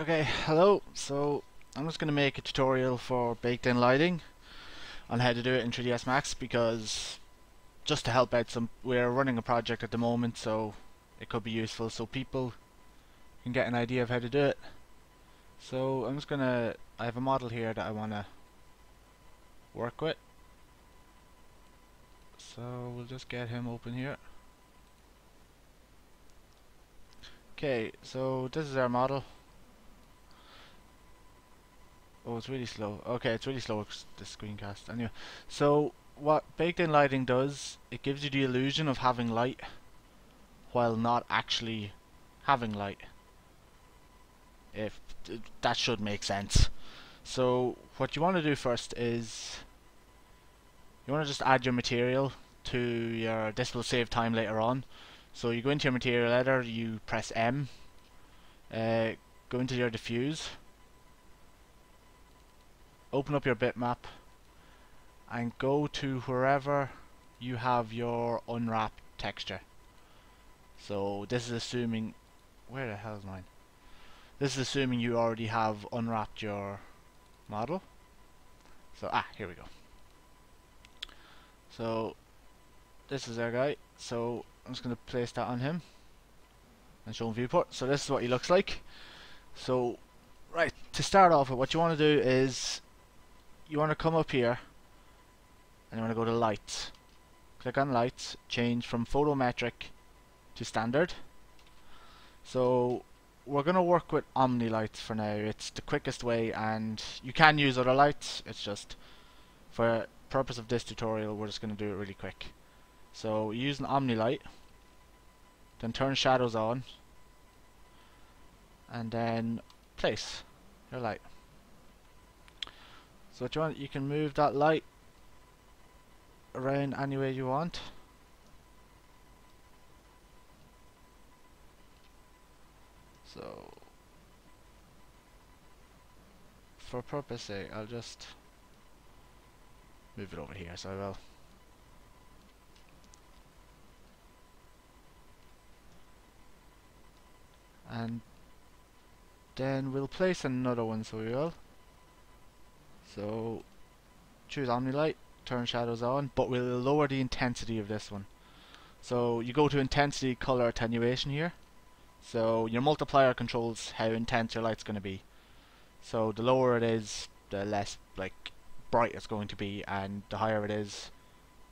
Okay, hello. So I'm just going to make a tutorial for baked in lighting on how to do it in 3ds Max because just to help out we're running a project at the moment, so it could be useful so people can get an idea of how to do it. So I have a model here that I want to work with. So we'll just get him open here. Okay, so this is our model. Oh, it's really slow. Okay, it's really slow, the screencast. Anyway, so what baked in lighting does, it gives you the illusion of having light while not actually having light. If that should make sense. So what you want to do first is you want to just add your material to your. This will save time later on. So you go into your material editor, you press M, go into your diffuse, open up your bitmap, and go to wherever you have your unwrapped texture. So this is assuming, where the hell is mine? This is assuming you already have unwrapped your model. So here we go. So this is our guy. So I'm just going to place that on him and show him viewport. So this is what he looks like. So right, to start off with, what you want to do is you want to come up here and you want to go to lights. Click on lights, change from photometric to standard. So we're going to work with Omni lights for now. It's the quickest way, and you can use other lights. It's just for purpose of this tutorial we're just going to do it really quick. So use an Omni light, then turn shadows on, and then place your light. So what you want, you can move that light around any way you want. So for purpose sake, I'll just move it over here, so I will. And then we'll place another one, so we will. So choose Omnilight, turn shadows on, but we'll lower the intensity of this one. So you go to intensity, color, attenuation here. So your multiplier controls how intense your light's going to be. So the lower it is, the less bright it's going to be, and the higher it is,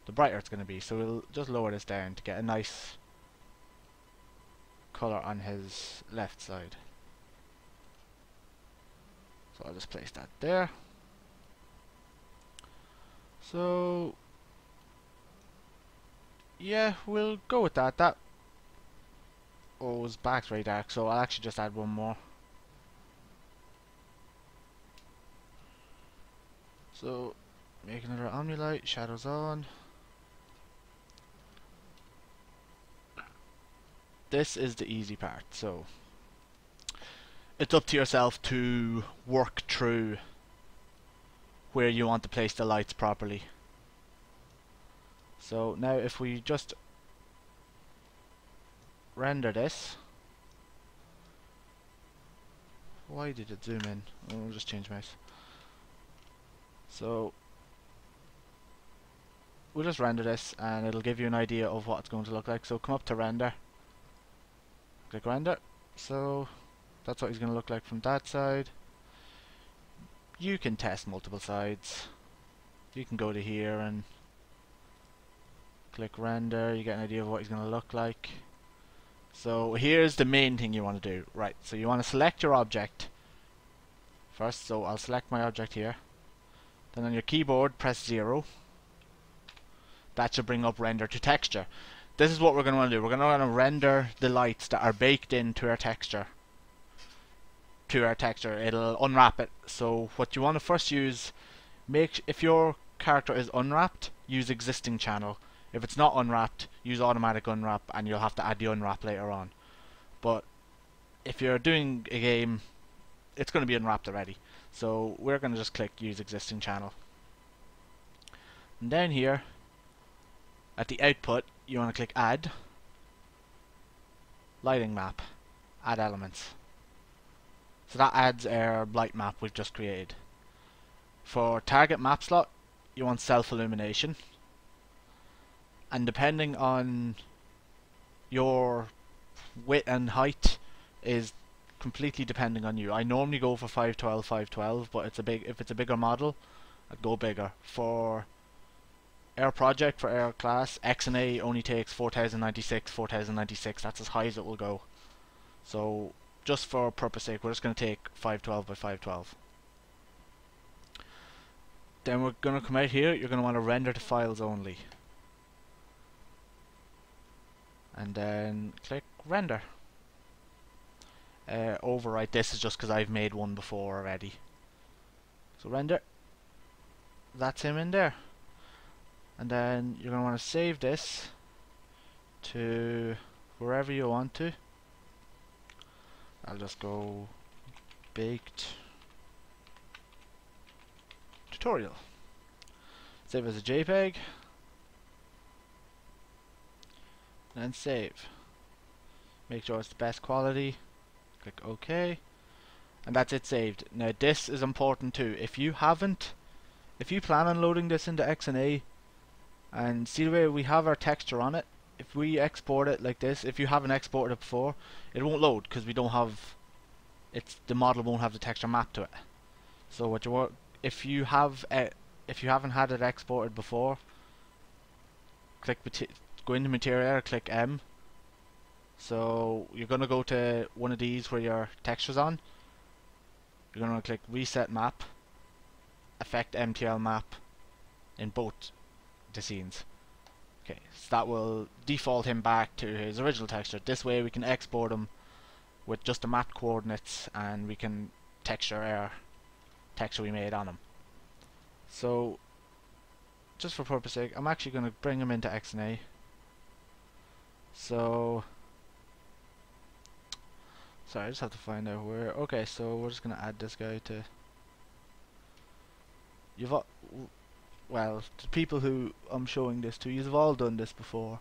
the brighter it's going to be. So we'll just lower this down to get a nice color on his left side. So I'll just place that there. So yeah, we'll go with that. That his back's very dark, so I'll actually just add one more. So make another Omnilight, shadows on. This is the easy part, so it's up to yourself to work through where you want to place the lights properly. So now if we just render this, why did it zoom in? I'll just change mouse. So we'll just render this and it'll give you an idea of what it's going to look like. So come up to render, click render. So that's what he's going to look like from that side. You can test multiple sides. You can go to here and click render, you get an idea of what he's going to look like. So here's the main thing you want to do. Right, so you want to select your object first. So I'll select my object here. Then on your keyboard press 0. That should bring up render to texture. This is what we're going to want to do. We're going to want to render the lights that are baked into our texture. It'll unwrap it. So what you want to first use, if your character is unwrapped, use existing channel. If it's not unwrapped, use automatic unwrap, and you'll have to add the unwrap later on. But if you're doing a game, it's going to be unwrapped already. So we're going to just click use existing channel. And down here, at the output, you want to click add, lighting map, add elements. So that adds our light map we've just created. For target map slot, you want self-illumination, and depending on your width and height is completely depending on you. I normally go for 512, 512, but if it's a bigger model, I'd go bigger. For our project, for our class, XNA only takes 4096, 4096. That's as high as it will go. So just for purpose sake, we're just going to take 512 by 512. Then we're going to come out here. You're going to want to render to files only, and then click render. Overwrite this is just because I've made one before already. So render. That's him in there. And then you're going to want to save this to wherever you want to. I'll just go baked tutorial. Save as a JPEG. And save. Make sure it's the best quality. Click OK. And that's it saved. Now this is important too. If you plan on loading this into XNA, and see the way we have our texture on it, if we export it like this, if you haven't exported it before, it won't load because we don't have the model won't have the texture mapped to it. So what you want, if you haven't had it exported before, go into material, click M. So you're gonna go to one of these where your texture's on. You're gonna click reset map, affect MTL map in both the scenes. Okay, so that will default him back to his original texture. This way we can export him with just the mapped coordinates, and we can texture our texture we made on him. So just for purpose sake, I'm actually going to bring him into XNA. So sorry, I just have to find out where. Okay, so we're just going to add this guy to. Well, the people who I'm showing this to, you've all done this before.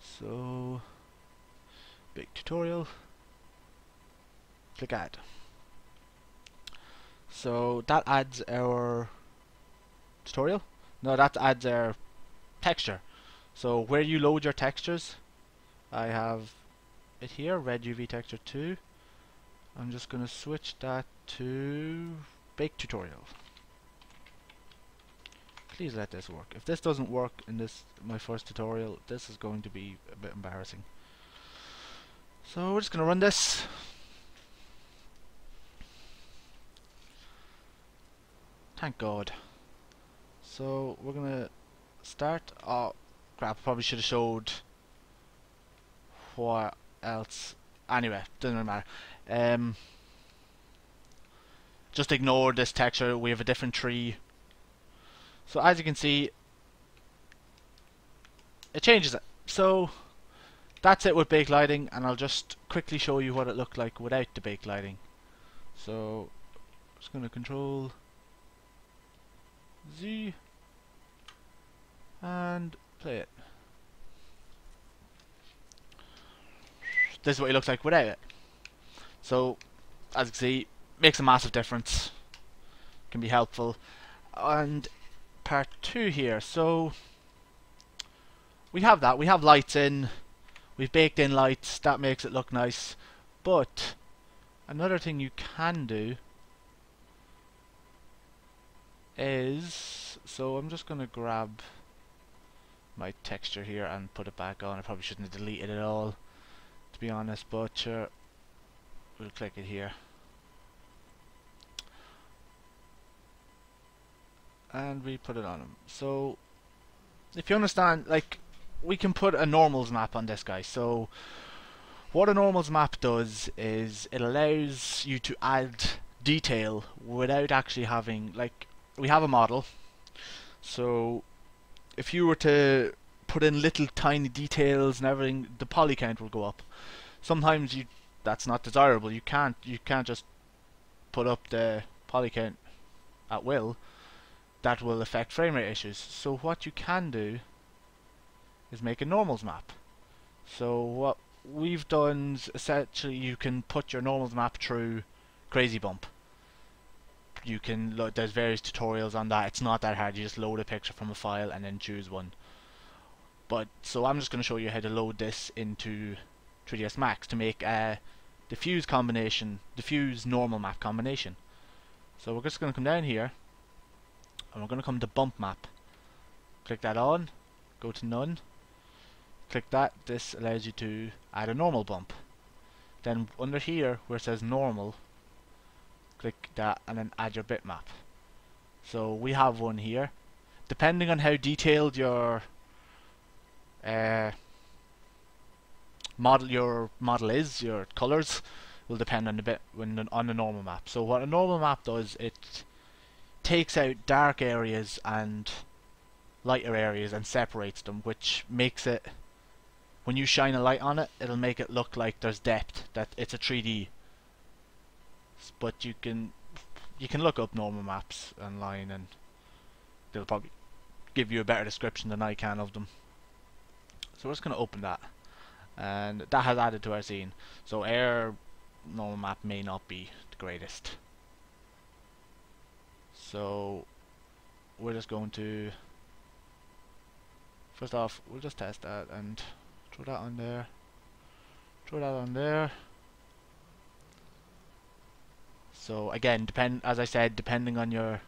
So, big tutorial. Click add. So that adds our tutorial. No, that adds our texture. So where you load your textures, I have it here, red UV texture 2. I'm just going to switch that to bake tutorial. Please let this work. If this doesn't work in my first tutorial, this is going to be a bit embarrassing. So we're just going to run this. Thank God. So we're going to start. Oh crap, probably should have showed what else. Anyway, doesn't really matter. Just ignore this texture. We have a different tree. So as you can see, it changes it. So that's it with bake lighting, and I'll just quickly show you what it looked like without the bake lighting. So I'm just going to Control Z and play it. This is what it looks like without it. So as you can see, makes a massive difference. Can be helpful. And part 2 here. So we have that. We have lights in. We've baked in lights. That makes it look nice. But another thing you can do is, so I'm just going to grab my texture here and put it back on. I probably shouldn't have deleted it all, to be honest, but sure, we'll click it here. And we put it on him. So if you understand, like, we can put a normals map on this guy. So what a normals map does is it allows you to add detail without actually having, like, we have a model. So if you were to put in little tiny details and everything, the poly count will go up. Sometimes that's not desirable. You can't just put up the poly count at will. That will affect frame rate issues. So what you can do is make a normals map. So what we've done essentially you can put your normal map through Crazy Bump. You can look, there's various tutorials on that. It's not that hard. You just load a picture from a file and then choose one. But so I'm just going to show you how to load this into 3ds Max to make a diffuse normal map combination. So we're just going to come down here and we're going to come to bump map. Click that on, go to none, click that. This allows you to add a normal bump. Then under here where it says normal, click that and then add your bitmap. So we have one here. Depending on how detailed your model is, your colors will depend on on the normal map. So what a normal map does, it takes out dark areas and lighter areas and separates them, which makes it, when you shine a light on it, it'll make it look like there's depth, that it's a 3D. But you can look up normal maps online and they'll probably give you a better description than I can of them. So we're just going to open that, and that has added to our scene. So our normal map may not be the greatest. So we're just going to, first off, we'll just test that and throw that on there, throw that on there. So again, as I said, depending on your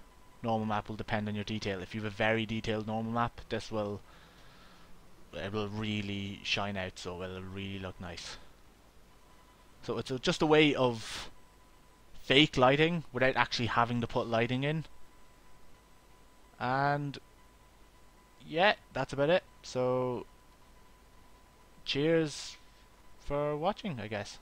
normal map will depend on your detail. If you have a very detailed normal map, it will really shine out, so it'll really look nice. So it's just a way of fake lighting without actually having to put lighting in. And yeah, that's about it. So cheers for watching, I guess.